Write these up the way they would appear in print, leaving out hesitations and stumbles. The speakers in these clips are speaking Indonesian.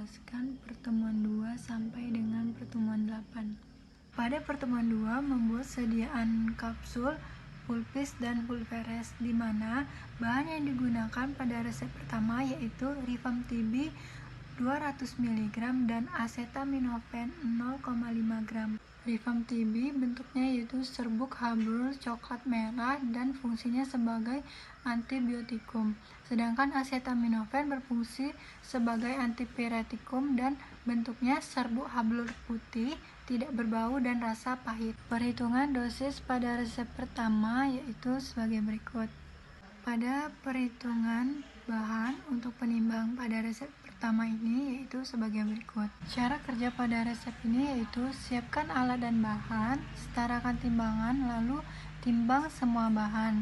menjelaskan pertemuan 2 sampai dengan pertemuan 8. Pada pertemuan 2 membuat sediaan kapsul, pulvis, dan pulveres, di mana bahan yang digunakan pada resep pertama yaitu Rifamycin 200 mg dan acetaminophen 0,5 gram. Rifamycin bentuknya yaitu serbuk hablur coklat merah dan fungsinya sebagai antibiotikum, sedangkan acetaminophen berfungsi sebagai antipiretikum dan bentuknya serbuk hablur putih, tidak berbau dan rasa pahit. Perhitungan dosis pada resep pertama yaitu sebagai berikut. Pada perhitungan bahan untuk penimbang pada resep pertama ini yaitu sebagai berikut. Cara kerja pada resep ini yaitu siapkan alat dan bahan, setarakan timbangan, lalu timbang semua bahan.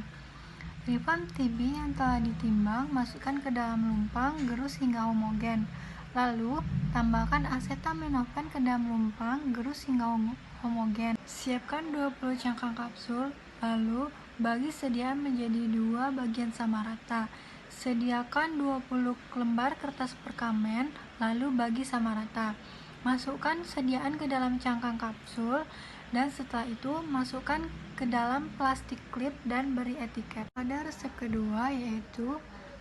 Rifamycin yang telah ditimbang masukkan ke dalam lumpang, gerus hingga homogen. Lalu tambahkan acetaminophen ke dalam lumpang, gerus hingga homogen. Siapkan 20 cangkang kapsul, lalu bagi sediaan menjadi 2 bagian sama rata. Sediakan 20 lembar kertas perkamen, lalu bagi sama rata. Masukkan sediaan ke dalam cangkang kapsul, dan setelah itu masukkan ke dalam plastik klip dan beri etiket. Pada resep kedua yaitu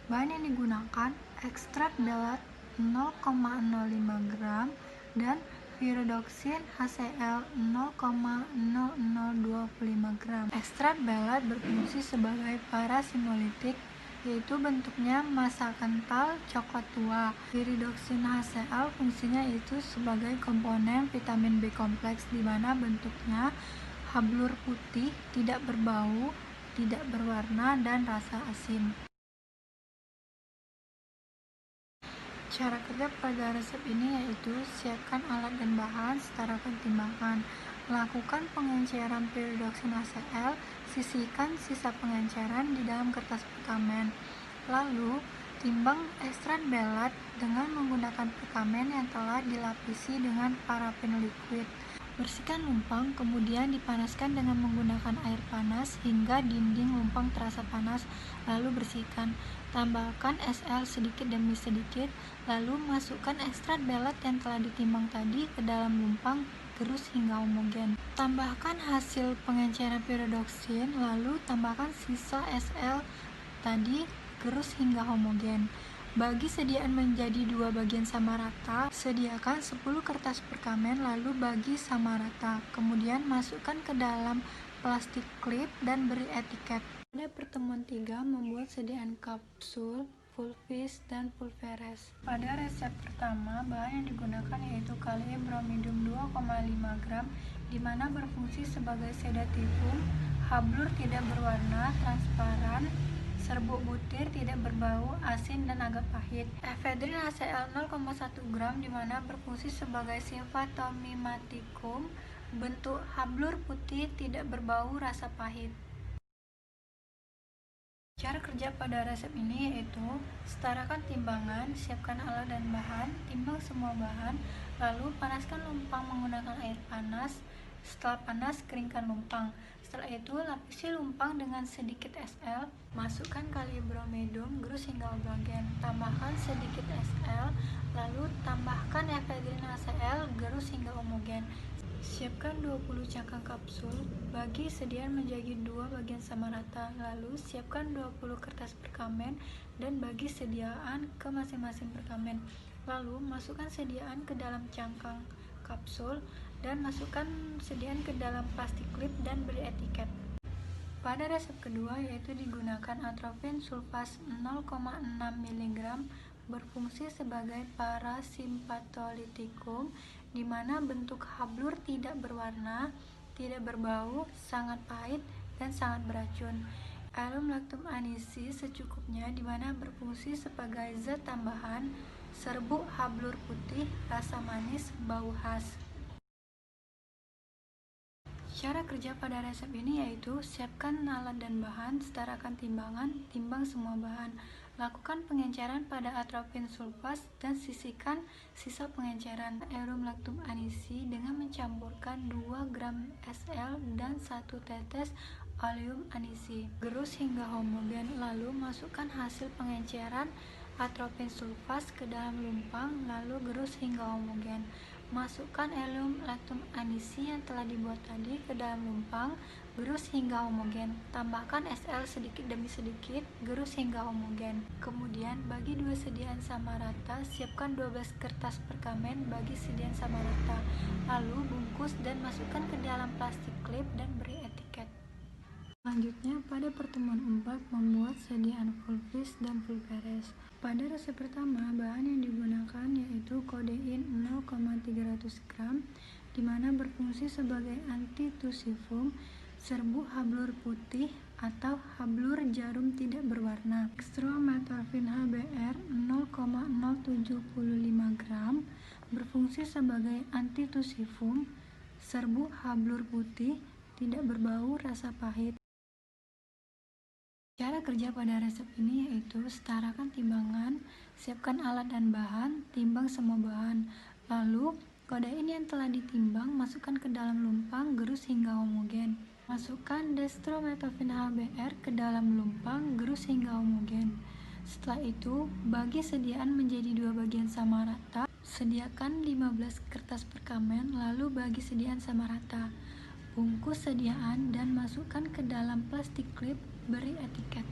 bahan yang digunakan ekstrak belet 0,05 gram dan viridoksin HCl 0,0025 gram. Ekstrak belet berfungsi sebagai parasimolitik, yaitu bentuknya massa kental coklat tua. Viridoksin HCl fungsinya itu sebagai komponen vitamin B kompleks, di mana bentuknya hablur putih, tidak berbau, tidak berwarna, dan rasa asin. Cara kerja pada resep ini yaitu siapkan alat dan bahan, setarakan timbangan. Lakukan pengenceran viridoksin HCl, sisihkan sisa pengenceran di dalam kertas perkamen. Lalu, timbang ekstrak belet dengan menggunakan perkamen yang telah dilapisi dengan parafin liquid. Bersihkan lumpang, kemudian dipanaskan dengan menggunakan air panas hingga dinding lumpang terasa panas, lalu bersihkan. Tambahkan SL sedikit demi sedikit, lalu masukkan ekstrak belet yang telah ditimbang tadi ke dalam lumpang, gerus hingga homogen. Tambahkan hasil pengenceran viridoksin, lalu tambahkan sisa SL tadi, gerus hingga homogen. Bagi sediaan menjadi 2 bagian sama rata, sediakan 10 kertas perkamen lalu bagi sama rata. Kemudian masukkan ke dalam plastik klip dan beri etiket. Pada pertemuan 3 membuat sediaan kapsul, pulvis, dan pulveres. Pada resep pertama, bahan yang digunakan yaitu kalium bromidum 2,5 gram, di mana berfungsi sebagai sedatifum, hablur tidak berwarna, transparan, serbuk butir, tidak berbau, asin, dan agak pahit. Efedrin HCl 0,1 gram, di mana berfungsi sebagai simvatomimatikum, bentuk hablur putih, tidak berbau, rasa pahit. Cara kerja pada resep ini yaitu setarakan timbangan, siapkan alat dan bahan, timbang semua bahan, lalu panaskan lumpang menggunakan air panas. Setelah panas, keringkan lumpang. Setelah itu, lapisi lumpang dengan sedikit SL, masukkan kalium bromidum, gerus hingga homogen. Tambahkan sedikit SL, lalu tambahkan efedrin HCl, gerus hingga homogen. Siapkan 20 cangkang kapsul, bagi sediaan menjadi 2 bagian sama rata, lalu siapkan 20 kertas perkamen dan bagi sediaan ke masing-masing perkamen. Lalu masukkan sediaan ke dalam cangkang kapsul dan masukkan sediaan ke dalam plastik klip dan beri etiket. Pada resep kedua yaitu digunakan atropin sulfas 0,6 mg, berfungsi sebagai parasimpatolitikum, di mana bentuk hablur tidak berwarna, tidak berbau, sangat pahit, dan sangat beracun. Alum lactum anisi secukupnya, di mana berfungsi sebagai zat tambahan, serbuk hablur putih, rasa manis, bau khas. Cara kerja pada resep ini yaitu siapkan alat dan bahan, setarakan timbangan, timbang semua bahan. Lakukan pengenceran pada atropin sulfas dan sisihkan sisa pengenceran alum lactum anisi dengan mencampurkan 2 gram SL dan 1 tetes alum anisi. Gerus hingga homogen, lalu masukkan hasil pengenceran atropin sulfas ke dalam lumpang, lalu gerus hingga homogen. Masukkan alum lactum anisi yang telah dibuat tadi ke dalam lumpang, gerus hingga homogen. Tambahkan Sl sedikit demi sedikit, gerus hingga homogen. Kemudian bagi dua sediaan sama rata, siapkan 12 kertas perkamen bagi sediaan sama rata. Lalu bungkus dan masukkan ke dalam plastik klip dan beri etiket. Selanjutnya, pada pertemuan 4 membuat sediaan pulvis dan pulveres. Pada resep pertama, bahan yang digunakan yaitu kodein 0,300 gram, di mana berfungsi sebagai antitusifum, serbuk hablur putih atau hablur jarum tidak berwarna. Dextrometorphin HBr 0,075 gram, berfungsi sebagai antitusifum, serbuk hablur putih, tidak berbau, rasa pahit. Cara kerja pada resep ini yaitu setarakan timbangan, siapkan alat dan bahan, timbang semua bahan. Lalu, kodein yang telah ditimbang masukkan ke dalam lumpang, gerus hingga homogen. Masukkan dextrometorphin HBr ke dalam lumpang, gerus hingga homogen. Setelah itu, bagi sediaan menjadi dua bagian sama rata. Sediakan 15 kertas perkamen, lalu bagi sediaan sama rata. Bungkus sediaan dan masukkan ke dalam plastik klip, beri etiket.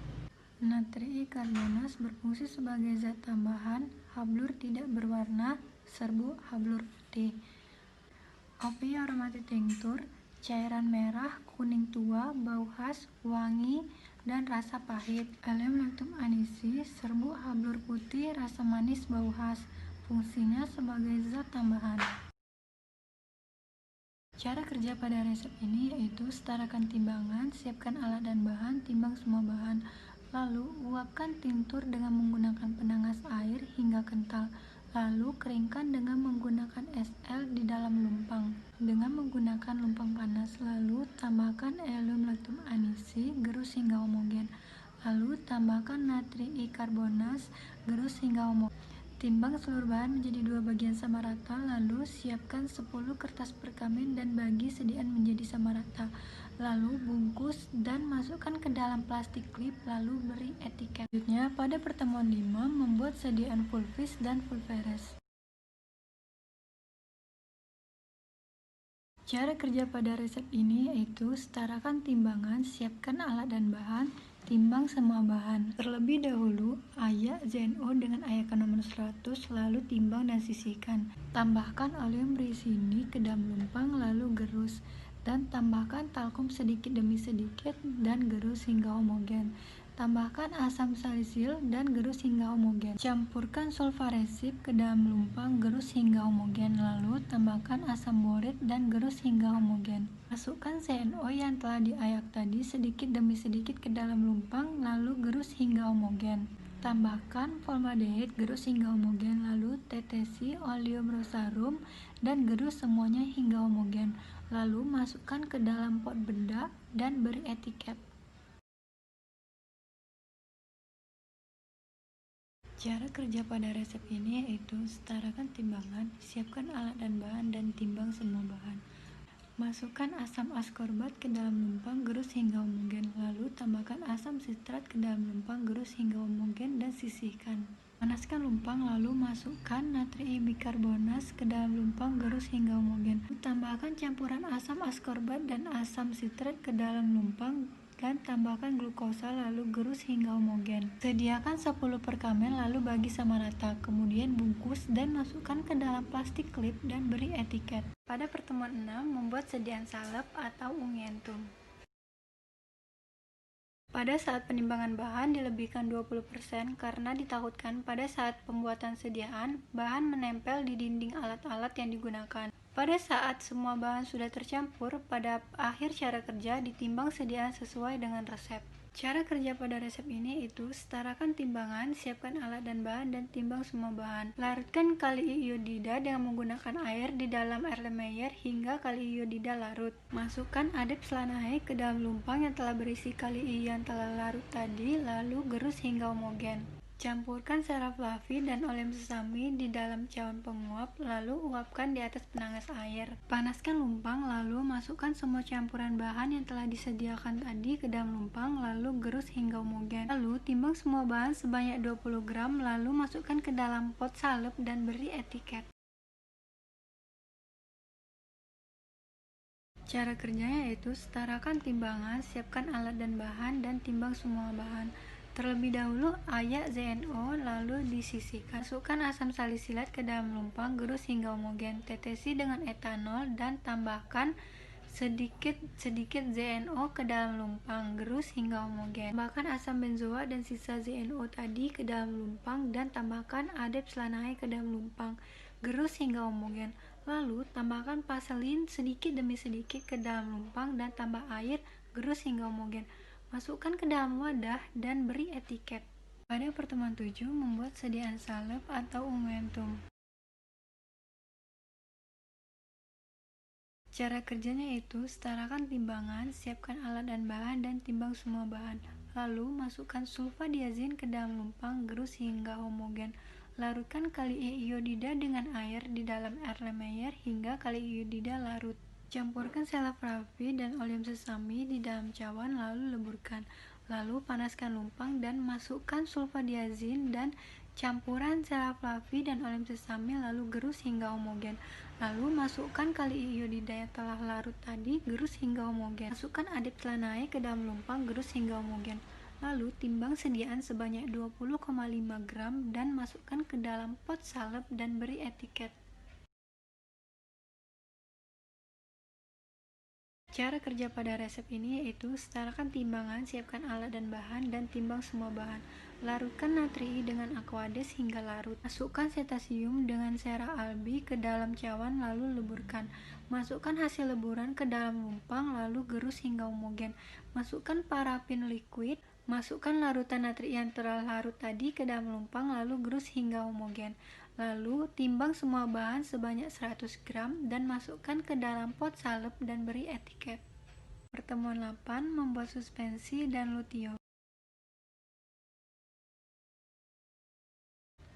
Natri karbonas berfungsi sebagai zat tambahan, hablur tidak berwarna, serbuk hablur putih. Opi aromatic tincture, cairan merah, kuning tua, bau khas, wangi, dan rasa pahit. Alum lactum anisi, serbuk hablur putih, rasa manis, bau khas. Fungsinya sebagai zat tambahan. Cara kerja pada resep ini yaitu setarakan timbangan, siapkan alat dan bahan, timbang semua bahan. Lalu, uapkan tinctur dengan menggunakan penangas air hingga kental. Lalu, keringkan dengan menggunakan Sl di dalam lumpang. Dengan menggunakan lumpang panas, lalu tambahkan alum lactum anisi, gerus hingga homogen. Lalu, tambahkan natri karbonas, gerus hingga homogen. Timbang seluruh bahan menjadi dua bagian sama rata, lalu siapkan 10 kertas perkamen dan bagi sediaan menjadi sama rata. Lalu bungkus dan masukkan ke dalam plastik klip, lalu beri etiket. Selanjutnya, pada pertemuan 5 membuat sediaan pulvis dan pulveres. Cara kerja pada resep ini yaitu setarakan timbangan, siapkan alat dan bahan, timbang semua bahan. Terlebih dahulu, ayak ZNO dengan ayakan nomor 100, lalu timbang dan sisihkan. Tambahkan oleum ricini ke dalam lumpang, lalu gerus. Dan tambahkan talkum sedikit demi sedikit dan gerus hingga homogen. Tambahkan asam salisil dan gerus hingga homogen. Campurkan sulfaresif ke dalam lumpang, gerus hingga homogen. Lalu tambahkan asam borit dan gerus hingga homogen. Masukkan ZNO yang telah diayak tadi sedikit demi sedikit ke dalam lumpang, lalu gerus hingga homogen. Tambahkan formaldehid, gerus hingga homogen. Lalu tetesi oleum rosarum dan gerus semuanya hingga homogen. Lalu masukkan ke dalam pot bedak dan beri etiket. Cara kerja pada resep ini yaitu setarakan timbangan, siapkan alat dan bahan, dan timbang semua bahan. Masukkan asam askorbat ke dalam lumpang, gerus hingga homogen. Lalu tambahkan asam sitrat ke dalam lumpang, gerus hingga homogen dan sisihkan. Panaskan lumpang, lalu masukkan natri bikarbonat ke dalam lumpang, gerus hingga homogen. Tambahkan campuran asam askorbat dan asam sitrat ke dalam lumpang dan tambahkan glukosa, lalu gerus hingga homogen. Sediakan 10 perkamen lalu bagi sama rata, kemudian bungkus dan masukkan ke dalam plastik klip dan beri etiket. Pada pertemuan 6 membuat sediaan salep atau unguentum. Pada saat penimbangan bahan dilebihkan 20% karena ditakutkan pada saat pembuatan sediaan bahan menempel di dinding alat-alat yang digunakan. Pada saat semua bahan sudah tercampur, pada akhir cara kerja ditimbang sediaan sesuai dengan resep. Cara kerja pada resep ini itu setarakan timbangan, siapkan alat dan bahan, dan timbang semua bahan. Larutkan kali iodida dengan menggunakan air di dalam Erlenmeyer hingga kali iodida larut. Masukkan adep selanahe ke dalam lumpang yang telah berisi kali yang telah larut tadi, lalu gerus hingga homogen. Campurkan sera fluffy dan oleum sesame di dalam cawan penguap, lalu uapkan di atas penanas air. Panaskan lumpang, lalu masukkan semua campuran bahan yang telah disediakan tadi ke dalam lumpang, lalu gerus hingga homogen. Lalu timbang semua bahan sebanyak 20 gram, lalu masukkan ke dalam pot salep dan beri etiket. Cara kerjanya yaitu setarakan timbangan, siapkan alat dan bahan, dan timbang semua bahan. Terlebih dahulu ayak ZNO, lalu disisihkan. Masukkan asam salisilat ke dalam lumpang, gerus hingga homogen. Tetesi dengan etanol dan tambahkan sedikit ZNO ke dalam lumpang, gerus hingga homogen. Tambahkan asam benzoat dan sisa ZNO tadi ke dalam lumpang dan tambahkan adep selanai ke dalam lumpang, gerus hingga homogen. Lalu tambahkan vaselin sedikit demi sedikit ke dalam lumpang dan tambah air, gerus hingga homogen. Masukkan ke dalam wadah dan beri etiket. Pada pertemuan 7, membuat sediaan salep atau unguentum. Cara kerjanya yaitu setarakan timbangan, siapkan alat dan bahan, dan timbang semua bahan. Lalu masukkan sulfadiazin ke dalam lumpang, gerus hingga homogen. Larutkan kali iodida dengan air di dalam Erlenmeyer hingga kali iodida larut. Campurkan sera fluffy dan oleum sesame di dalam cawan, lalu leburkan. Lalu panaskan lumpang dan masukkan sulfadiazin dan campuran sera fluffy dan oleum sesame, lalu gerus hingga homogen. Lalu masukkan kali iodida yang telah larut tadi, gerus hingga homogen. Masukkan adep selanai ke dalam lumpang, gerus hingga homogen. Lalu timbang sediaan sebanyak 20,5 gram dan masukkan ke dalam pot salep dan beri etiket. Cara kerja pada resep ini yaitu setarakan timbangan, siapkan alat dan bahan, dan timbang semua bahan. Larutkan natrii dengan aquades hingga larut. Masukkan cetasium dengan sera albi ke dalam cawan, lalu leburkan. Masukkan hasil leburan ke dalam lumpang, lalu gerus hingga homogen. Masukkan parafin liquid. Masukkan larutan natri yang telah larut tadi ke dalam lumpang, lalu gerus hingga homogen. Lalu timbang semua bahan sebanyak 100 gram dan masukkan ke dalam pot salep dan beri etiket. Pertemuan 8, membuat suspensi dan luteio.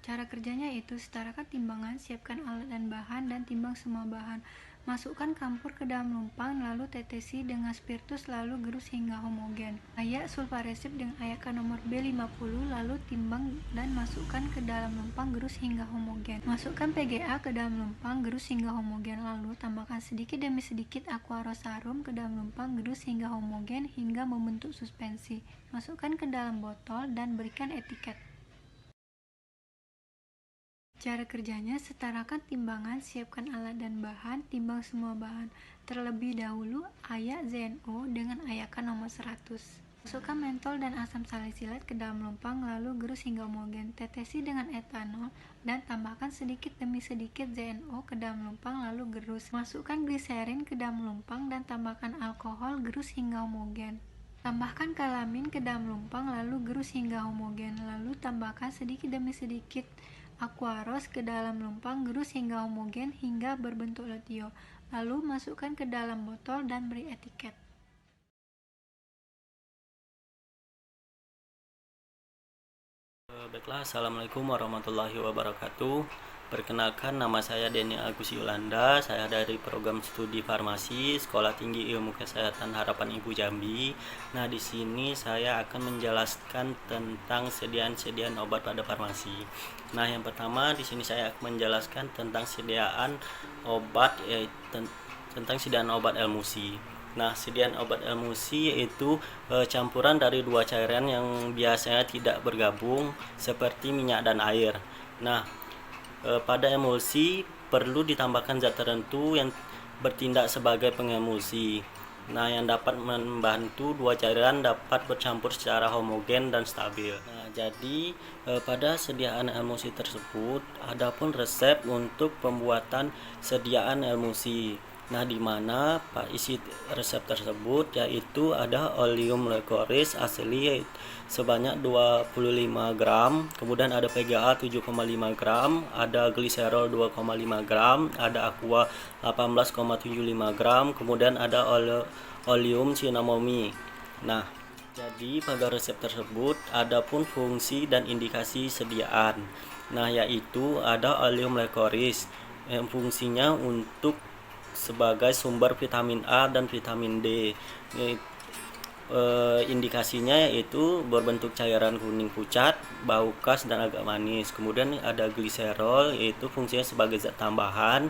Cara kerjanya yaitu setarakan timbangan, siapkan alat dan bahan, dan timbang semua bahan. Masukkan kampur ke dalam lumpang, lalu tetesi dengan spiritus, lalu gerus hingga homogen. Ayak sulfaresip dengan ayakan nomor B50, lalu timbang dan masukkan ke dalam lumpang, gerus hingga homogen. Masukkan PGA ke dalam lumpang, gerus hingga homogen, lalu tambahkan sedikit demi sedikit aqua rosarum ke dalam lumpang, gerus hingga homogen hingga membentuk suspensi. Masukkan ke dalam botol dan berikan etiket. Cara kerjanya, setarakan timbangan, siapkan alat dan bahan, timbang semua bahan. Terlebih dahulu ayak ZNO dengan ayakan nomor 100. Masukkan mentol dan asam salisilat ke dalam lumpang, lalu gerus hingga homogen. Tetesi dengan etanol dan tambahkan sedikit demi sedikit ZNO ke dalam lumpang, lalu gerus. Masukkan gliserin ke dalam lumpang dan tambahkan alkohol, gerus hingga homogen. Tambahkan kalamin ke dalam lumpang, lalu gerus hingga homogen. Lalu tambahkan sedikit demi sedikit aquaros ke dalam lumpang, gerus hingga homogen hingga berbentuk luteio. Lalu masukkan ke dalam botol dan beri etiket. Baiklah, Assalamualaikum warahmatullahi wabarakatuh. Perkenalkan, nama saya Denny Agus Yulanda. Saya dari program studi farmasi Sekolah Tinggi Ilmu Kesehatan Harapan Ibu Jambi. Nah, di sini saya akan menjelaskan tentang sediaan obat pada farmasi. Nah, yang pertama di sini saya akan menjelaskan tentang sediaan obat, tentang sediaan obat elmusi. Nah, sediaan obat elmusi yaitu campuran dari dua cairan yang biasanya tidak bergabung seperti minyak dan air. Nah, pada emulsi perlu ditambahkan zat tertentu yang bertindak sebagai pengemulsi. Nah, yang dapat membantu dua cairan dapat bercampur secara homogen dan stabil. Nah, jadi pada sediaan emulsi tersebut adapun resep untuk pembuatan sediaan emulsi. Nah, di mana isi resep tersebut yaitu ada oleum leucoris asli sebanyak 25 gram, kemudian ada PGA 7,5 gram, ada gliserol 2,5 gram, ada aqua 18,75 gram, kemudian ada oleum cinnamomi. Nah, Jadi pada resep tersebut ada pun fungsi dan indikasi sediaan. Nah, yaitu ada Allium lecoris yang fungsinya untuk sebagai sumber vitamin A dan vitamin D. Indikasinya yaitu berbentuk cairan kuning pucat, bau khas dan agak manis. Kemudian ada gliserol, yaitu fungsinya sebagai zat tambahan.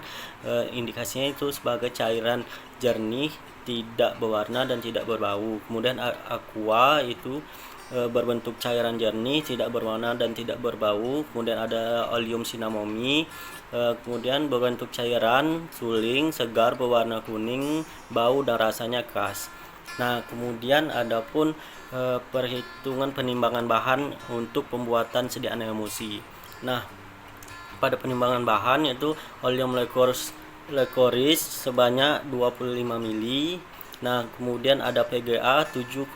Indikasinya itu sebagai cairan jernih, tidak berwarna dan tidak berbau. Kemudian aqua itu berbentuk cairan jernih, tidak berwarna dan tidak berbau. Kemudian ada Allium cinnamomi, kemudian berbentuk cairan suling, segar, berwarna kuning, bau dan rasanya khas. Nah, kemudian ada pun perhitungan penimbangan bahan untuk pembuatan sediaan emulsi. Nah, pada penimbangan bahan yaitu Allium lecoris sebanyak 25 mili. Nah, kemudian ada PGA 7,5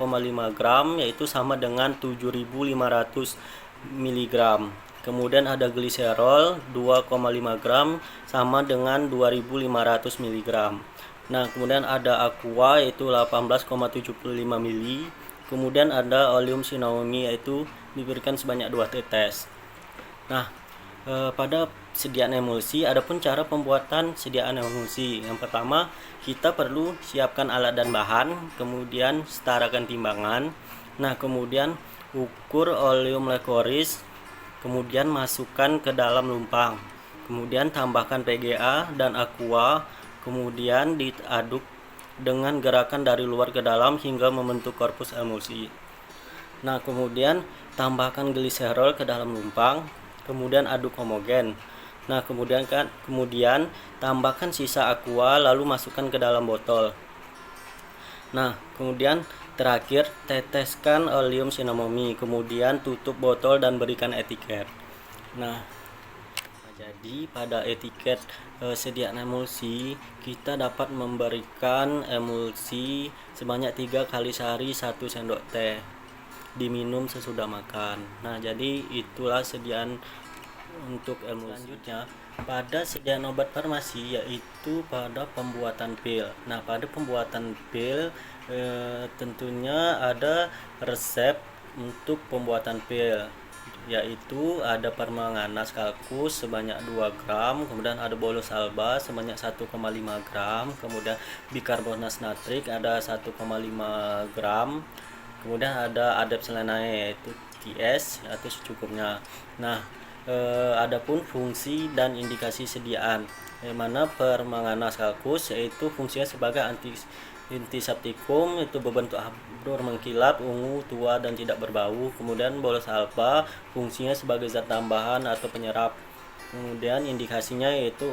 gram yaitu sama dengan 7.500 mg. Kemudian ada gliserol 2,5 gram sama dengan 2.500 mg. Nah, kemudian ada aqua yaitu 18,75 mili. Kemudian ada Allium cinnamomi yaitu diberikan sebanyak 2 tetes. Nah, pada sediaan emulsi adapun cara pembuatan sediaan emulsi. Yang pertama, kita perlu siapkan alat dan bahan, kemudian setarakan timbangan. Nah, kemudian ukur Allium lecoris, kemudian masukkan ke dalam lumpang. Kemudian tambahkan PGA dan aqua. Kemudian diaduk dengan gerakan dari luar ke dalam hingga membentuk korpus emulsi. Nah, kemudian tambahkan gliserol ke dalam lumpang, kemudian aduk homogen. Nah, kemudian tambahkan sisa aqua lalu masukkan ke dalam botol. Nah, kemudian terakhir teteskan Allium cinnamomi, kemudian tutup botol dan berikan etiket. Nah, jadi pada etiket sediaan emulsi kita dapat memberikan emulsi sebanyak 3 kali sehari 1 sendok teh, diminum sesudah makan. Nah, jadi itulah sediaan untuk emulsi. Selanjutnya pada sediaan obat farmasi yaitu pada pembuatan pil. Nah, pada pembuatan pil tentunya ada resep untuk pembuatan pil, yaitu ada permanganas kalkus sebanyak 2 gram, kemudian ada bolus alba sebanyak 1,5 gram, kemudian bikarbonat natrik ada 1,5 gram, kemudian ada adep selenoae yaitu TS atau secukupnya. Nah, adapun fungsi dan indikasi sediaan, yang mana permanganas kalkus yaitu fungsinya sebagai antiseptikum, itu berbentuk habur mengkilap, ungu, tua dan tidak berbau. Kemudian bolus alba fungsinya sebagai zat tambahan atau penyerap. Kemudian indikasinya yaitu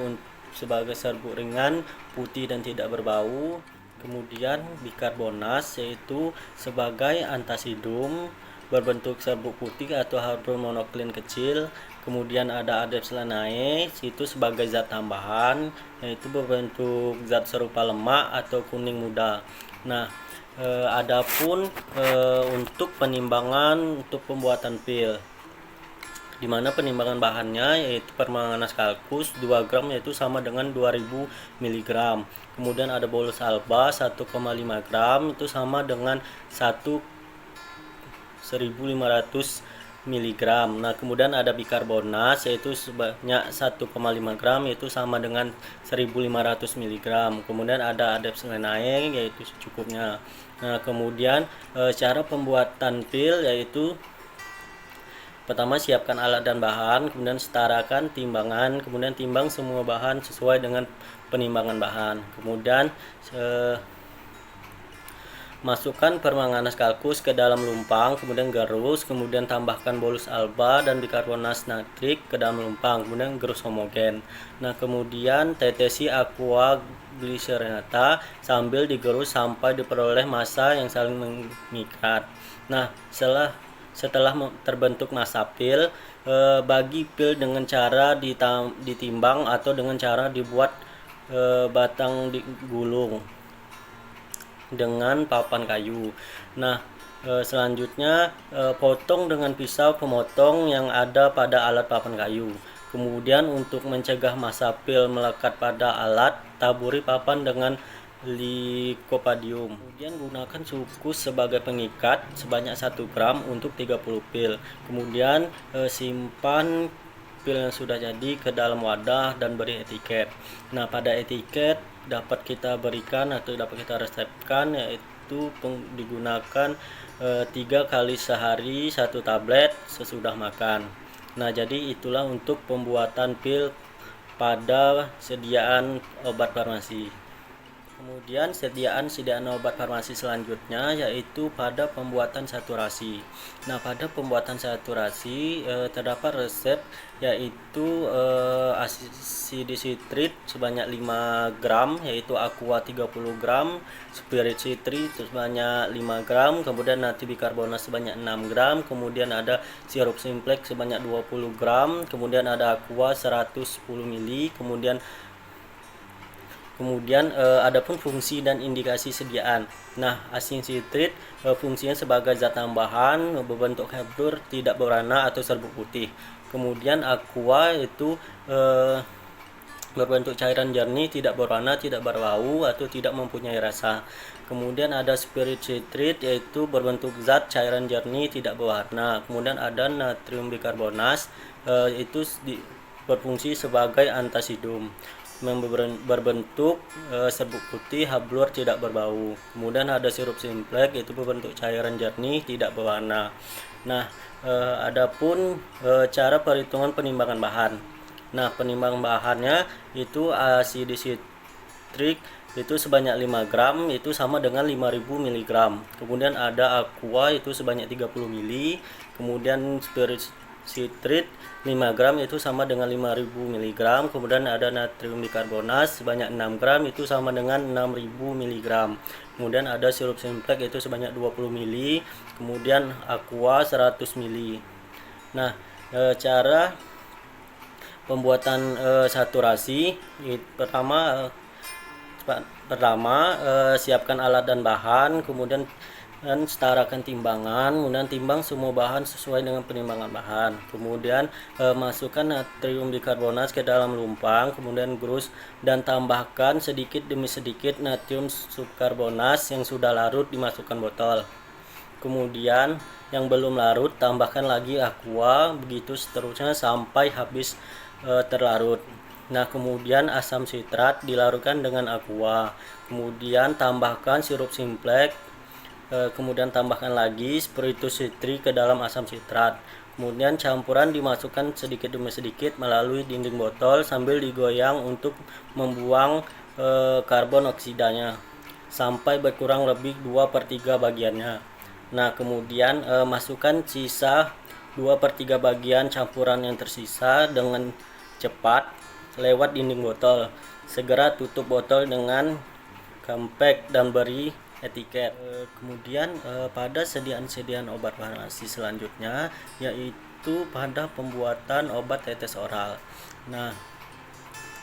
sebagai serbuk ringan, putih dan tidak berbau. Kemudian bikarbonas yaitu sebagai antasidum, berbentuk serbuk putih atau habur monoklin kecil. Kemudian ada adep selenoae itu sebagai zat tambahan yaitu berbentuk zat serupa lemak atau kuning muda. Nah, adapun untuk penimbangan untuk pembuatan pil, di mana penimbangan bahannya yaitu permanganas kalkus 2 gram yaitu sama dengan 2000 mg. Kemudian ada bolus alba 1,5 gram itu sama dengan 1500 mg. Nah, kemudian ada bikarbonat yaitu sebanyak 1,5 gram yaitu sama dengan 1500 mg. Kemudian ada adep selenoae yaitu secukupnya. Nah, kemudian cara pembuatan pil yaitu pertama siapkan alat dan bahan, kemudian setarakan timbangan, kemudian timbang semua bahan sesuai dengan penimbangan bahan. Kemudian masukkan permanganas kalkus ke dalam lumpang, kemudian gerus, kemudian tambahkan bolus alba dan bikarbonat natrik ke dalam lumpang, kemudian gerus homogen. Nah, kemudian tetesi aqua glycerinata sambil digerus sampai diperoleh massa yang saling mengikat. Nah, setelah terbentuk massa pil, bagi pil dengan cara ditimbang atau dengan cara dibuat batang digulung dengan papan kayu. Nah, selanjutnya potong dengan pisau pemotong yang ada pada alat papan kayu. Kemudian untuk mencegah massa pil melekat pada alat, taburi papan dengan Lycopodium. Kemudian gunakan sukus sebagai pengikat sebanyak 1 gram untuk 30 pil. Kemudian simpan pil yang sudah jadi ke dalam wadah dan beri etiket. Nah, pada etiket dapat kita berikan atau dapat kita resepkan yaitu digunakan 3 kali sehari 1 tablet sesudah makan. Nah, jadi itulah untuk pembuatan pil pada sediaan obat farmasi. Kemudian sediaan obat farmasi selanjutnya yaitu pada pembuatan saturasi. Nah, pada pembuatan saturasi terdapat resep yaitu acidic citrate sebanyak 5 gram, yaitu aqua 30 gram, spirit citrate sebanyak 5 gram, kemudian natrium bikarbonat sebanyak 6 gram, kemudian ada sirup simplex sebanyak 20 gram, kemudian ada aqua 110 ml, Kemudian adapun fungsi dan indikasi sediaan. Nah, asin sitrit fungsinya sebagai zat tambahan berbentuk kapur tidak berwarna atau serbuk putih. Kemudian aqua itu berbentuk cairan jernih, tidak berwarna, tidak berbau atau tidak mempunyai rasa. Kemudian ada spirit citrate yaitu berbentuk zat cairan jernih, tidak berwarna. Kemudian ada natrium bikarbonat itu berfungsi sebagai antasidum, berbentuk serbuk putih, hablur, tidak berbau. Kemudian ada sirup simplex yaitu berbentuk cairan jernih, tidak berwarna. Nah, adapun cara perhitungan penimbangan bahan. Nah, penimbangan bahannya itu acidic citric itu sebanyak 5 gram itu sama dengan 5000 mg. Kemudian ada aqua itu sebanyak 30 ml. Kemudian spirit citrate 5 gram itu sama dengan 5000 mg. Kemudian ada natrium bikarbonat sebanyak 6 gram itu sama dengan 6000 mg. Kemudian ada sirup simplex itu sebanyak 20 ml. Kemudian aqua 100 ml. Nah, cara pembuatan saturasi pertama siapkan alat dan bahan, kemudian setarakan timbangan, kemudian timbang semua bahan sesuai dengan penimbangan bahan. Kemudian masukkan natrium bikarbonat ke dalam lumpang, kemudian gerus dan tambahkan sedikit demi sedikit natrium subkarbonat yang sudah larut dimasukkan botol. Kemudian yang belum larut tambahkan lagi aqua, begitu seterusnya sampai habis terlarut. Nah, kemudian asam sitrat dilarutkan dengan aqua, kemudian tambahkan sirup simplex, kemudian tambahkan lagi spiritus citri ke dalam asam sitrat. Kemudian campuran dimasukkan sedikit demi sedikit melalui dinding botol sambil digoyang untuk membuang karbon oksidanya sampai berkurang lebih 2/3 bagiannya. Nah, kemudian masukkan sisa 2/3 bagian campuran yang tersisa dengan cepat lewat dinding botol. Segera tutup botol dengan compact dan beri etiket. Kemudian pada sediaan obat farmasi selanjutnya yaitu pada pembuatan obat tetes oral. Nah,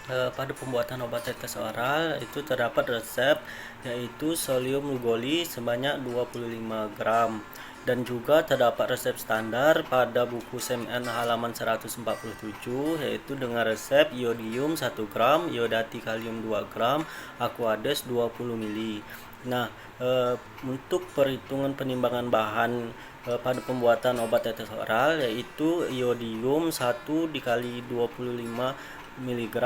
pada pembuatan obat tetes oral itu terdapat resep yaitu solium lugoli sebanyak 25 gram. Dan juga terdapat resep standar pada buku SMN halaman 147 yaitu dengan resep iodium 1 gram, iodati kalium 2 gram, aquades 20 ml. Nah, untuk perhitungan penimbangan bahan pada pembuatan obat tetes oral yaitu iodium 1 dikali 25 mg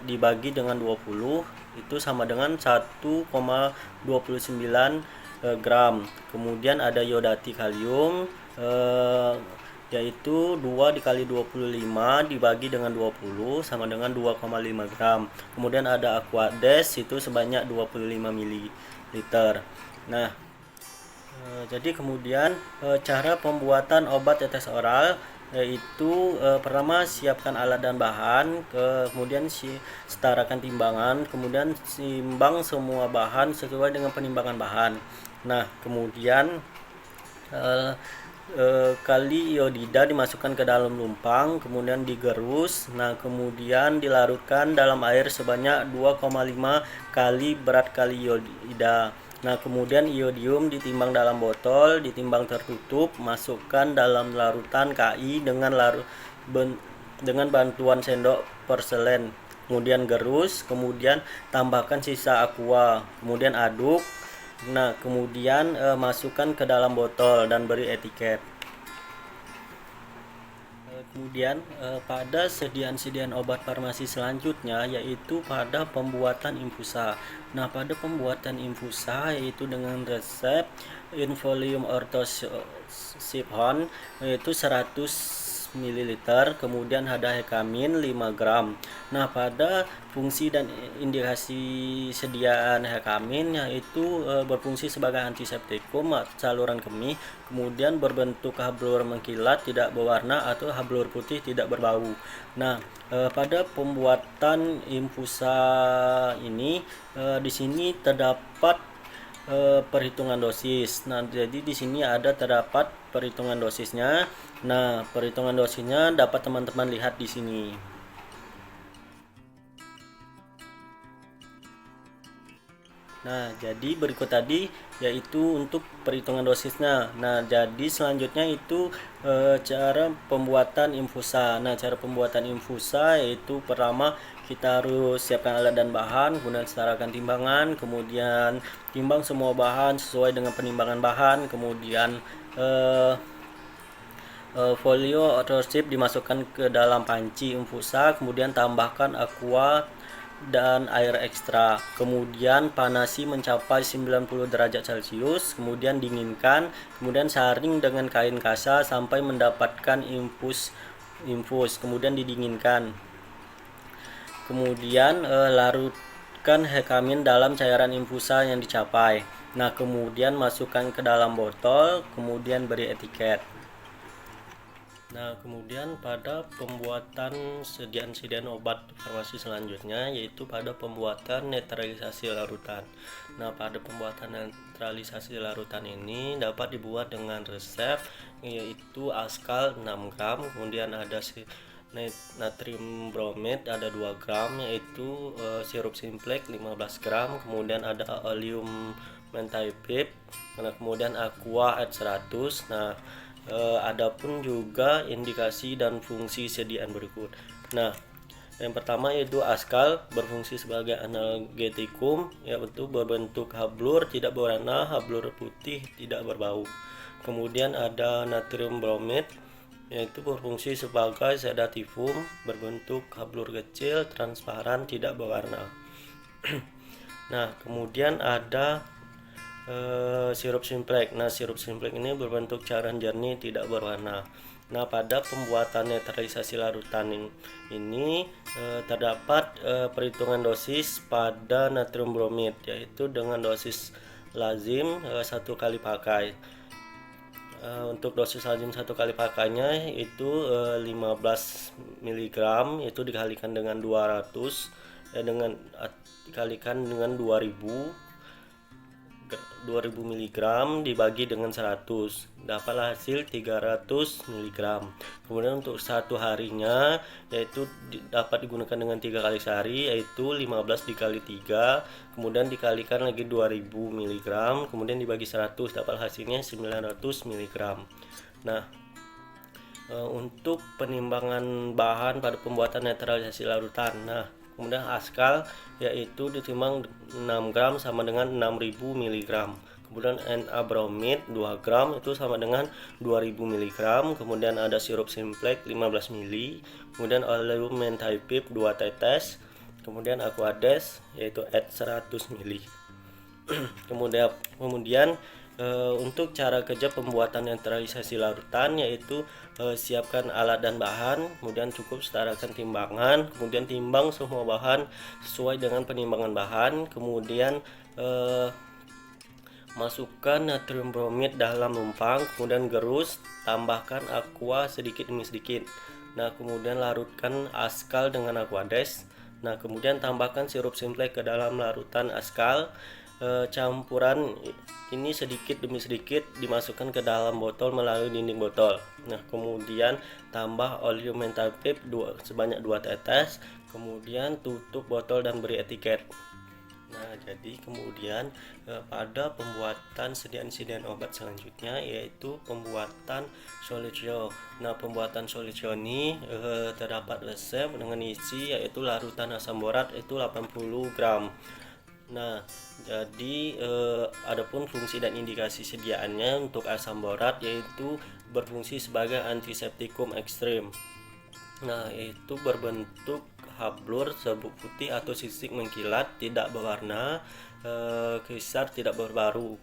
dibagi dengan 20 itu sama dengan 1,29 gram. Kemudian ada iodati kalium yaitu 2 dikali 25 dibagi dengan 20 sama dengan 2,5 gram. Kemudian ada aquades itu sebanyak 25 ml. Nah, jadi kemudian cara pembuatan obat tetes oral yaitu pertama siapkan alat dan bahan, kemudian setarakan timbangan, kemudian timbang semua bahan sesuai dengan penimbangan bahan. Nah, kemudian kali iodida dimasukkan ke dalam lumpang, kemudian digerus. Nah, kemudian dilarutkan dalam air sebanyak 2,5 kali berat kali iodida. Nah, kemudian iodium ditimbang dalam botol, ditimbang tertutup, masukkan dalam larutan KI dengan bantuan sendok porselen. kemudian gerus, kemudian tambahkan sisa aqua, kemudian aduk. Nah, kemudian masukkan ke dalam botol dan beri etiket. Kemudian pada sediaan-sediaan obat farmasi selanjutnya yaitu pada pembuatan infusa. Nah, pada pembuatan infusa yaitu dengan resep Infolium orthosipon yaitu 100 ml, kemudian ada hekamin 5 gram. Nah, pada fungsi dan indikasi sediaan hekamin yaitu berfungsi sebagai antiseptikum saluran kemih, kemudian berbentuk hablur mengkilat tidak berwarna atau hablur putih tidak berbau. Nah, pada pembuatan infusa ini di sini terdapat perhitungan dosis. Nah, jadi di sini terdapat perhitungan dosisnya. Nah, perhitungan dosisnya dapat teman-teman lihat di sini. Nah, jadi berikut tadi yaitu untuk perhitungan dosisnya. Nah, jadi selanjutnya itu cara pembuatan infusa. Nah, cara pembuatan infusa yaitu pertama kita harus siapkan alat dan bahan, kemudian setarakan timbangan, kemudian timbang semua bahan sesuai dengan penimbangan bahan, kemudian folio atau strip dimasukkan ke dalam panci infusa, kemudian tambahkan aqua dan air ekstra, kemudian panasi mencapai 90 derajat Celcius, kemudian dinginkan, kemudian saring dengan kain kasa sampai mendapatkan infus, kemudian didinginkan. Kemudian larutkan hekamin dalam cairan infusa yang dicapai. Nah, kemudian masukkan ke dalam botol, kemudian beri etiket. Nah, kemudian pada pembuatan sediaan-sediaan obat farmasi selanjutnya yaitu pada pembuatan netralisasi larutan. Nah, pada pembuatan netralisasi larutan ini dapat dibuat dengan resep yaitu askal 6 gram, kemudian ada natrium bromid ada 2 gram, yaitu sirup simplex 15 gram, kemudian ada oleum mentipip, kemudian aqua at 100. Nah, adapun juga indikasi dan fungsi sediaan berikut. Nah, yang pertama yaitu askal berfungsi sebagai analgetikum, yaitu berbentuk hablur tidak berwarna, hablur putih tidak berbau. Kemudian ada natrium bromid yaitu berfungsi sebagai sedatifum, berbentuk hablur kecil, transparan, tidak berwarna. Nah, kemudian ada sirup simplex. Nah, sirup simplex ini berbentuk cairan jernih, tidak berwarna. Nah, pada pembuatan netralisasi larutan ini terdapat perhitungan dosis pada natrium bromid, yaitu dengan dosis lazim 1 kali pakai. Untuk dosis lazim 1 kali pakainya itu 15 mg, itu dikalikan dengan 200 dikalikan dengan 2000 mg dibagi dengan 100, dapatlah hasil 300 mg. Kemudian untuk satu harinya yaitu dapat digunakan dengan 3 kali sehari, yaitu 15 dikali 3, kemudian dikalikan lagi 2000 mg, kemudian dibagi 100, dapat hasilnya 900 mg. Nah, untuk penimbangan bahan pada pembuatan netralisasi larutan. Nah, kemudian askal yaitu ditimbang 6 gram sama dengan 6000 mg. Kemudian Na bromid 2 gram itu sama dengan 2000 mg. Kemudian ada sirup simplex 15 ml. Kemudian oleum mentipip 2 tetes. Kemudian aquades yaitu at 100 ml. Kemudian untuk cara kerja pembuatan netralisasi larutan yaitu siapkan alat dan bahan, kemudian cukup setarakan timbangan, kemudian timbang semua bahan sesuai dengan penimbangan bahan, kemudian masukkan natrium bromid dalam lumpang, kemudian gerus, tambahkan aqua sedikit demi sedikit. Nah, kemudian larutkan askal dengan aquades. Nah, kemudian tambahkan sirup simplex ke dalam larutan askal. Campuran ini sedikit demi sedikit dimasukkan ke dalam botol melalui dinding botol. Nah, kemudian tambah oleum mentipip sebanyak 2 tetes, kemudian tutup botol dan beri etiket. Nah, jadi kemudian pada pembuatan sediaan-sediaan obat selanjutnya yaitu pembuatan solution. Nah, pembuatan solution ini terdapat resep dengan isi yaitu larutan asam borat itu 80 gram. Nah, jadi adapun fungsi dan indikasi sediaannya untuk asam borat yaitu berfungsi sebagai antiseptikum ekstrim. Nah, itu berbentuk hablur serbuk putih atau sisik mengkilat, tidak berwarna, kisar tidak berbaru.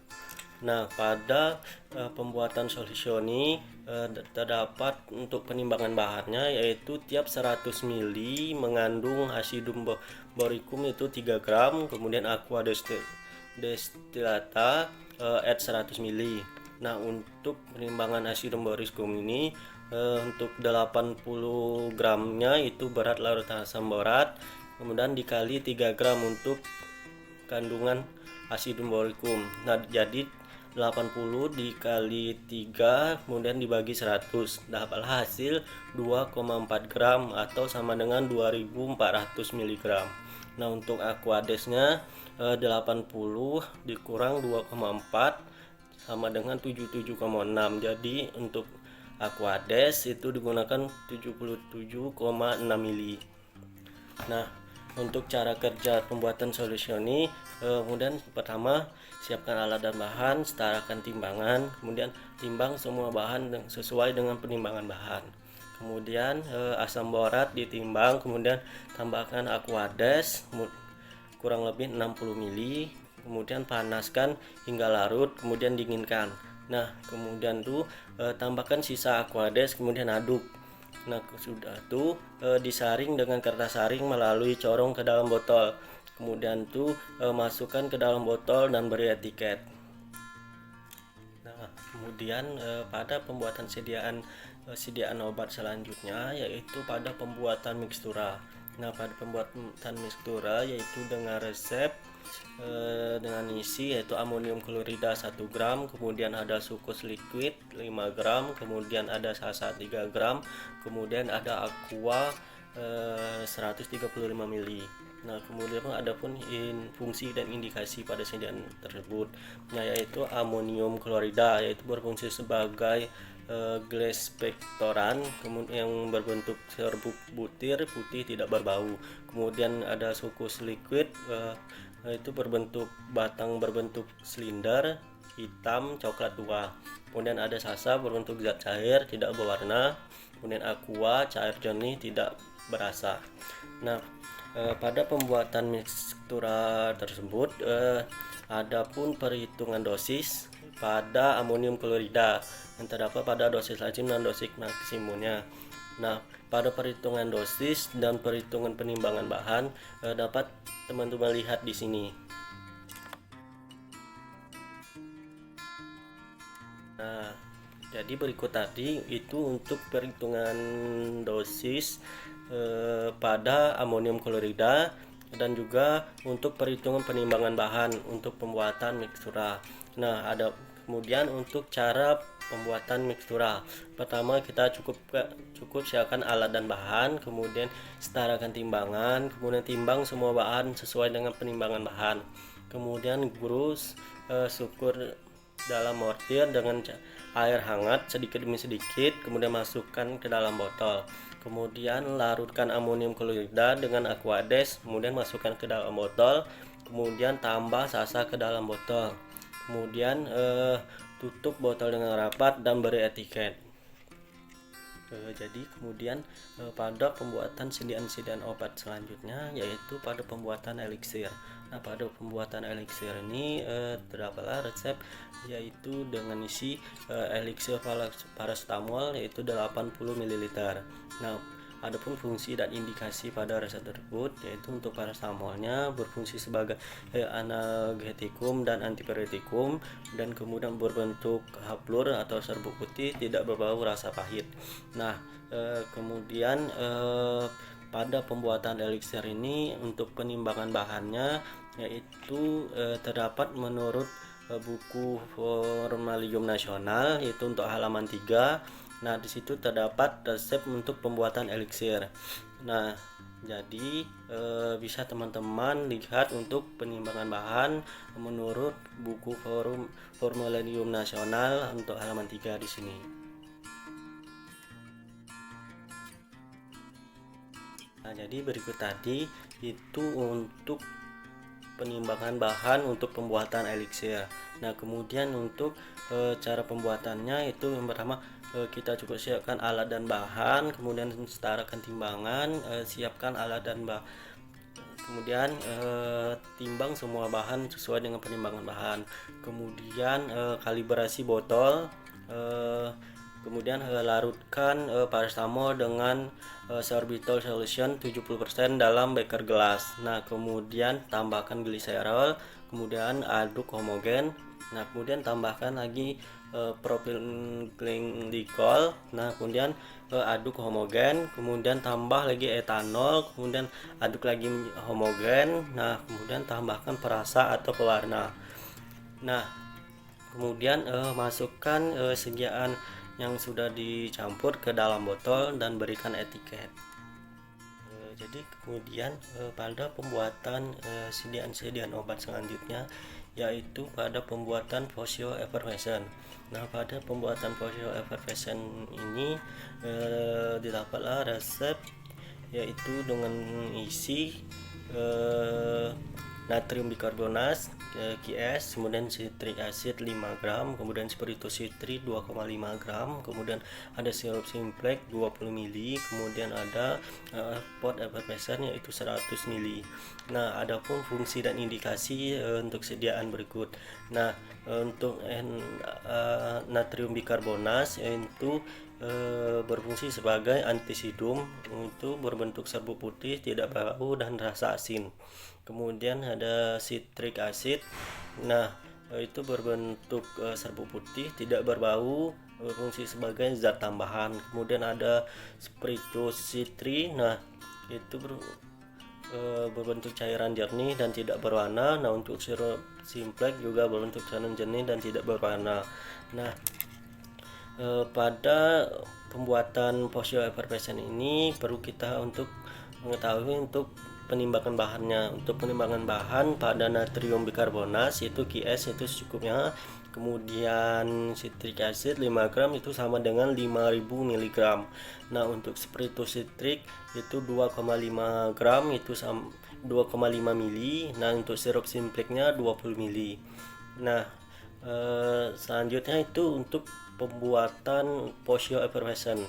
Nah, pada pembuatan solusi ini terdapat untuk penimbangan bahannya yaitu tiap 100 ml mengandung asidum borikum itu 3 gram, kemudian aqua destilata add 100 ml. Nah, untuk penimbangan asidum borikum ini untuk 80 gramnya itu berat larutan asam borat, kemudian dikali 3 gram untuk kandungan asidum borikum. Nah, jadi 80 dikali 3 kemudian dibagi 100 dapatlah hasil 2,4 gram atau sama dengan 2400 mg. Nah, untuk aquadesnya 80 dikurang 2,4 sama dengan 77,6. Jadi untuk Aquades itu digunakan 77,6 mili. Nah, untuk cara kerja pembuatan solusi ini kemudian pertama siapkan alat dan bahan, setarakan timbangan, kemudian timbang semua bahan sesuai dengan penimbangan bahan. Kemudian asam borat ditimbang, kemudian tambahkan Aquades kurang lebih 60 mili, kemudian panaskan hingga larut, kemudian dinginkan. Nah, kemudian tambahkan sisa Aquades, kemudian aduk. Nah, sudah disaring dengan kertas saring melalui corong ke dalam botol. Kemudian masukkan ke dalam botol dan beri etiket. Nah, kemudian pada pembuatan sediaan obat selanjutnya yaitu pada pembuatan mikstura. Nah, pada pembuatan mikstura yaitu dengan resep dengan isi yaitu amonium klorida 1 gram, kemudian ada sukus liquid 5 gram, kemudian ada sasa 3 gram, kemudian ada aqua 135 mili. Nah, kemudian ada pun fungsi dan indikasi pada sediaan tersebut. Nah, yaitu amonium klorida yaitu berfungsi sebagai glass pectoran yang berbentuk serbuk butir putih tidak berbau. Kemudian ada sukus liquid itu batang berbentuk silinder hitam coklat tua. Kemudian ada sasa berbentuk zat cair tidak berwarna. Kemudian aqua cair jernih tidak berasa. Nah, pada pembuatan mikstura tersebut ada pun perhitungan dosis pada amonium klorida yang terdapat pada dosis lazim dan dosis maksimumnya. Nah, pada perhitungan dosis dan perhitungan penimbangan bahan dapat teman-teman lihat di sini. Nah, jadi berikut tadi itu untuk perhitungan dosis pada amonium klorida dan juga untuk perhitungan penimbangan bahan untuk pembuatan mikstura. Nah, ada kemudian untuk cara pembuatan mikstura. Pertama, kita cukup siapkan alat dan bahan, kemudian setarakan timbangan, kemudian timbang semua bahan sesuai dengan penimbangan bahan. Kemudian gurus sukur dalam mortir dengan air hangat sedikit demi sedikit, kemudian masukkan ke dalam botol. Kemudian larutkan amonium klorida dengan Aquades, kemudian masukkan ke dalam botol, kemudian tambah sasa ke dalam botol. Kemudian tutup botol dengan rapat dan beri etiket. Jadi kemudian pada pembuatan sediaan-sediaan obat selanjutnya yaitu pada pembuatan eliksir. Nah, pada pembuatan eliksir ini terdapatlah resep yaitu dengan isi eliksir paracetamol yaitu 80 ml. Nah, adapun fungsi dan indikasi pada resep tersebut yaitu untuk paracetamolnya berfungsi sebagai analgetikum dan antipiretikum dan kemudian berbentuk hablur atau serbuk putih tidak berbau rasa pahit. Nah, kemudian pada pembuatan eliksir ini untuk penimbangan bahannya yaitu terdapat menurut buku Formalium Nasional yaitu untuk halaman 3 Nah, di situ terdapat resep untuk pembuatan eliksir. Nah, jadi bisa teman-teman lihat untuk penimbangan bahan menurut buku Formularium Nasional untuk halaman 3 di sini. Nah, jadi berikut tadi itu untuk penimbangan bahan untuk pembuatan eliksir. Nah, kemudian untuk cara pembuatannya itu yang pertama kita cukup siapkan alat dan bahan, kemudian setarakan timbangan, siapkan alat dan bahan, kemudian timbang semua bahan sesuai dengan penimbangan bahan, kemudian kalibrasi botol, kemudian larutkan paracetamol dengan sorbitol solution 70% dalam beker gelas. Nah, kemudian tambahkan gliserol, kemudian aduk homogen. Nah, kemudian tambahkan lagi propylglycol. Nah, kemudian aduk homogen, kemudian tambah lagi etanol, kemudian aduk lagi homogen. Nah, kemudian tambahkan perasa atau pewarna. Nah, kemudian masukkan sediaan yang sudah dicampur ke dalam botol dan berikan etiket. Jadi kemudian pada pembuatan sediaan-sediaan obat selanjutnya, yaitu pada pembuatan Posio Effervescent. Nah, pada pembuatan Posio Effervescent ini didapatlah resep, yaitu dengan isi natrium bikarbonat QS, kemudian citric acid 5 gram, kemudian spiritus citri 2,5 gram, kemudian ada sirup simplex 20 ml, kemudian ada pot effervescent yaitu 100 ml. Nah, adapun fungsi dan indikasi untuk sediaan berikut. Nah, untuk natrium bikarbonat itu berfungsi sebagai antisidum, untuk berbentuk serbuk putih, tidak bau dan rasa asin. Kemudian ada citric acid. Nah, itu berbentuk serbuk putih, tidak berbau, berfungsi sebagai zat tambahan. Kemudian ada spiritus citri. Nah, itu berbentuk cairan jernih dan tidak berwarna. Nah, untuk sirup simplex juga berbentuk cairan jernih dan tidak berwarna. Nah, pada pembuatan Posio Effervescent ini perlu kita untuk mengetahui untuk penimbangan bahannya. Untuk penimbangan bahan pada natrium bikarbonat itu QS itu secukupnya, kemudian citric acid 5 gram itu sama dengan 5000 mg. Nah, untuk spiritus citric itu 2,5 gram itu sama 2,5 mili. Nah, untuk sirup simplexnya 20 mili. Nah, selanjutnya itu untuk pembuatan Posio Effervescent.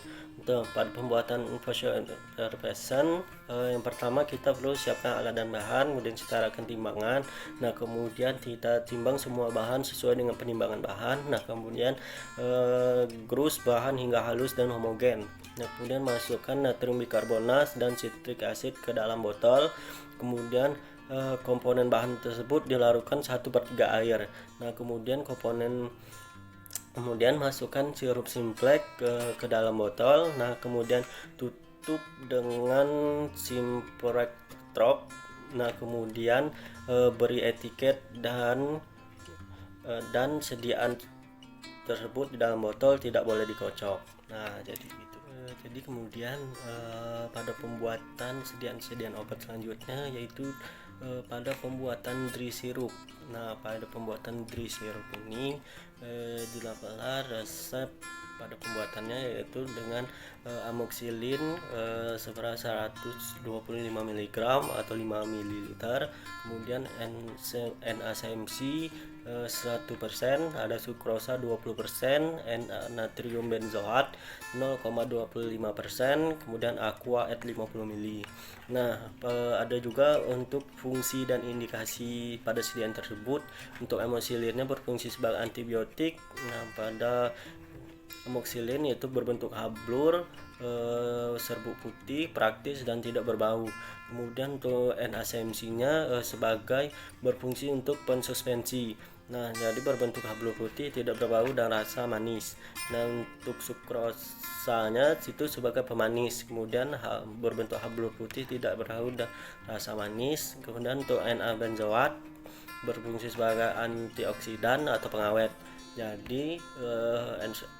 Pada pembuatan Posio Effervescent yang pertama kita perlu siapkan alat dan bahan, kemudian setarakan timbangan. Nah, kemudian kita timbang semua bahan sesuai dengan penimbangan bahan. Nah, kemudian gerus bahan hingga halus dan homogen. Nah, kemudian masukkan natrium bikarbonat dan citric acid ke dalam botol. Kemudian komponen bahan tersebut dilarutkan 1/3 air. Nah, kemudian masukkan sirup simplex ke dalam botol. Nah, kemudian tutup dengan simplex drop. Nah, kemudian beri etiket dan sediaan tersebut di dalam botol tidak boleh dikocok. Nah, jadi gitu. Jadi kemudian pada pembuatan sediaan obat selanjutnya, yaitu pada pembuatan dry syrup. Nah, pada pembuatan dry syrup ini dilakukanlah resep pada pembuatannya, yaitu dengan amoxicillin seberat 125 mg atau 5 ml, kemudian NaCMC 100%, ada sukrosa 20%, natrium benzoat 0,25%, kemudian aqua at 50 ml. Nah, ada juga untuk fungsi dan indikasi pada sediaan tersebut. Untuk amoxicillinnya berfungsi sebagai antibiotik. Nah, pada amoxicillin yaitu berbentuk hablur, serbuk putih, praktis dan tidak berbau. Kemudian untuk NaCMC-nya sebagai berfungsi untuk pensuspensi. Nah, jadi berbentuk hablur putih, tidak berbau dan rasa manis. Nah, untuk sukrosanya itu sebagai pemanis. Kemudian berbentuk hablur putih, tidak berbau dan rasa manis. Kemudian untuk Na benzoat berfungsi sebagai antioksidan atau pengawet. Jadi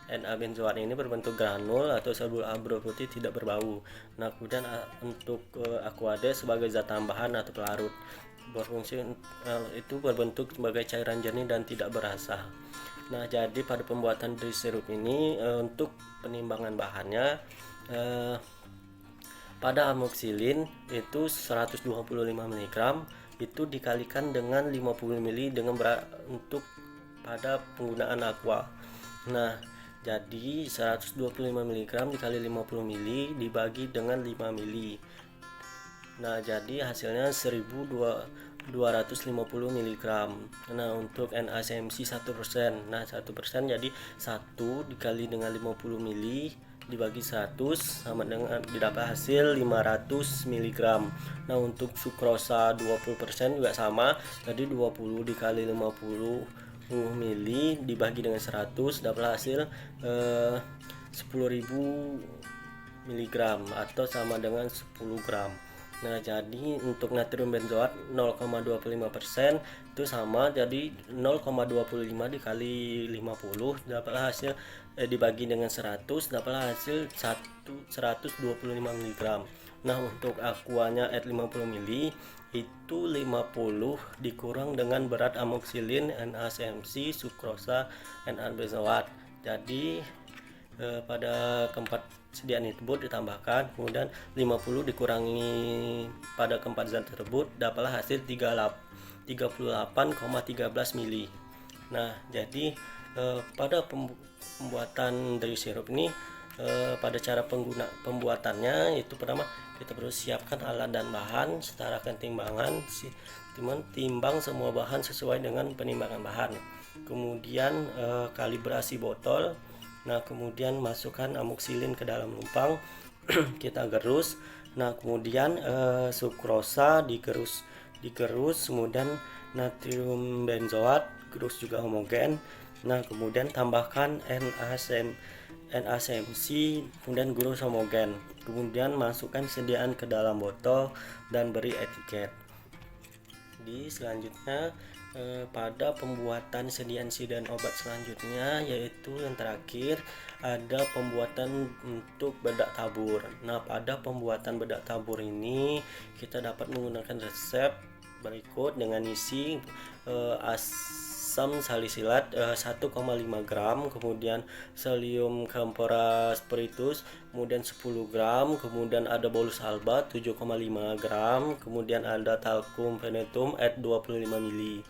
Na benzoat ini berbentuk granul atau serbuk abu putih tidak berbau. Nah, kemudian untuk aquade sebagai zat tambahan atau pelarut, berfungsi itu berbentuk sebagai cairan jernih dan tidak berasa. Nah, jadi pada pembuatan dari sirup ini untuk penimbangan bahannya, pada amoksilin itu 125 mg itu dikalikan dengan 50 ml dengan berat untuk pada penggunaan aqua. Nah, jadi 125 mg dikali 50 ml dibagi dengan 5 ml. Nah, jadi hasilnya 1250 mg. Nah, untuk NaCMC 1%. Nah, 1% jadi 1 dikali dengan 50 ml dibagi 100 sama dengan didapat hasil 500 mg. Nah, untuk sukrosa 20% juga sama, jadi 20 dikali 50 mili dibagi dengan 100 dapat hasil 10.000 mg atau sama dengan 10 gram. Nah, jadi untuk natrium benzoat 0,25% itu sama, jadi 0,25 dikali 50 dapatlah hasil dibagi dengan 100 dapatlah hasil 125 mg. Nah, untuk aquanya at 50 ml itu 50 dikurang dengan berat amoksilin, NaCMC, sukrosa, Na benzoat. Jadi pada keempat sediaan tersebut ditambahkan, kemudian 50 dikurangi pada keempat zat tersebut dapatlah hasil 38,13 mili. Nah, jadi pada pembuatan dari sirup ini, pada cara pembuatannya itu pertama kita perlu siapkan alat dan bahan, setarakan timbangan, timbang semua bahan sesuai dengan penimbangan bahan. Kemudian kalibrasi botol. Nah, kemudian masukkan amoksilin ke dalam lumpang, kita gerus. Nah, kemudian sukrosa digerus, kemudian natrium benzoat gerus juga homogen. Nah, kemudian tambahkan NaCMC, kemudian gerus homogen. Kemudian masukkan sediaan ke dalam botol dan beri etiket. Di selanjutnya pada pembuatan sediaan dan obat selanjutnya, yaitu yang terakhir ada pembuatan untuk bedak tabur. Nah, pada pembuatan bedak tabur ini kita dapat menggunakan resep berikut dengan isi asam salisilat 1,5 gram, kemudian sodium camphora spiritus, kemudian 10 gram, kemudian ada bolus alba 7,5 gram, kemudian ada talcum venetum at 25 ml.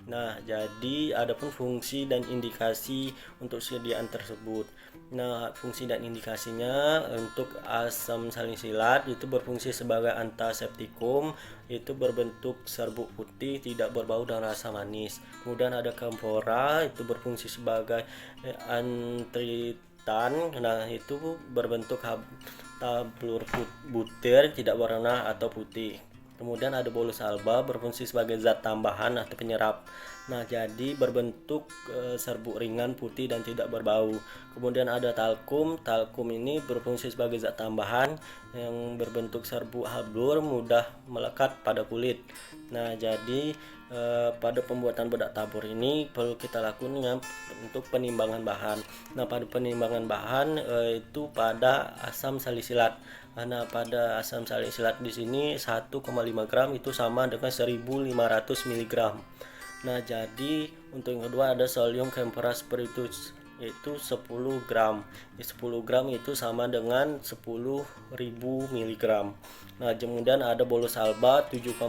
Nah, jadi adapun fungsi dan indikasi untuk sediaan tersebut. Nah, fungsi dan indikasinya untuk asam salisilat itu berfungsi sebagai antiseptikum, itu berbentuk serbuk putih, tidak berbau dan rasa manis. Kemudian ada camphora, itu berfungsi sebagai antritan. Nah, itu berbentuk tabur butir, tidak berwarna atau putih. Kemudian ada bolus alba, berfungsi sebagai zat tambahan atau penyerap. Nah, jadi berbentuk serbuk ringan, putih dan tidak berbau. Kemudian ada talkum ini berfungsi sebagai zat tambahan yang berbentuk serbuk halur, mudah melekat pada kulit. Nah, jadi pada pembuatan bedak tabur ini perlu kita lakukan untuk penimbangan bahan. Nah, pada penimbangan bahan itu pada asam salisilat. Nah, pada asam salisilat di sini 1,5 gram itu sama dengan 1500 mg. Nah, jadi untuk yang kedua ada sodium camphora spiritus, yaitu 10 gram. 10 gram itu sama dengan 10.000 mg. Nah, kemudian ada bolus alba 7,5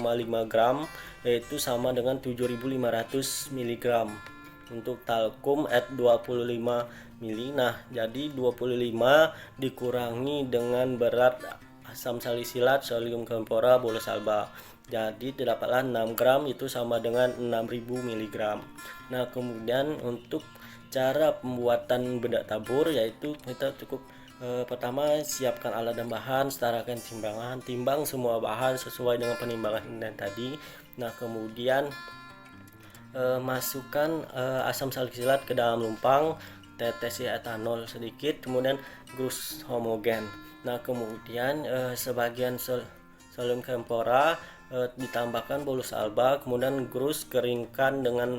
gram, yaitu sama dengan 7.500 mg. Untuk talkum at 25 mili. Nah, jadi 25 dikurangi dengan berat asam salisilat, sodium camphora, bolus alba. Jadi didapatlah 6 gram itu sama dengan 6.000 mg. Nah, kemudian untuk cara pembuatan bedak tabur, yaitu kita cukup pertama siapkan alat dan bahan, setarakan timbangan, timbang semua bahan sesuai dengan penimbangan dan tadi. Nah, kemudian masukkan asam salisilat ke dalam lumpang, tetesi etanol sedikit, kemudian gerus homogen. Nah, kemudian sebagian sodium camphora ditambahkan bolus alba, kemudian gerus keringkan dengan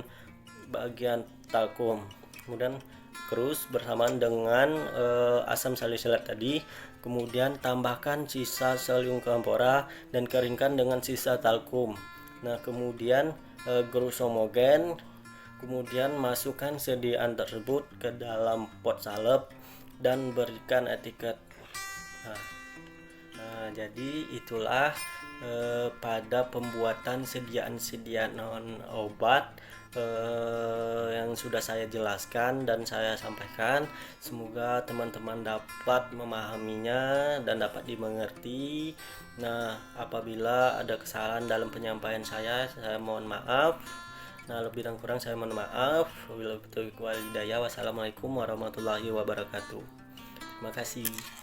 bagian talkum. Kemudian kerus bersamaan dengan asam salisilat tadi, kemudian tambahkan sisa selium kampora dan keringkan dengan sisa talkum. Nah, kemudian gerus homogen, kemudian masukkan sediaan tersebut ke dalam pot salep dan berikan etiket. Jadi itulah pada pembuatan sediaan obat yang sudah saya jelaskan dan saya sampaikan. Semoga teman-teman dapat memahaminya dan dapat dimengerti. Nah, apabila ada kesalahan dalam penyampaian saya mohon maaf. Nah, lebih dan kurang saya mohon maaf. Wabillahi taufiq wal hidayah. Wassalamualaikum warahmatullahi wabarakatuh. Terima kasih.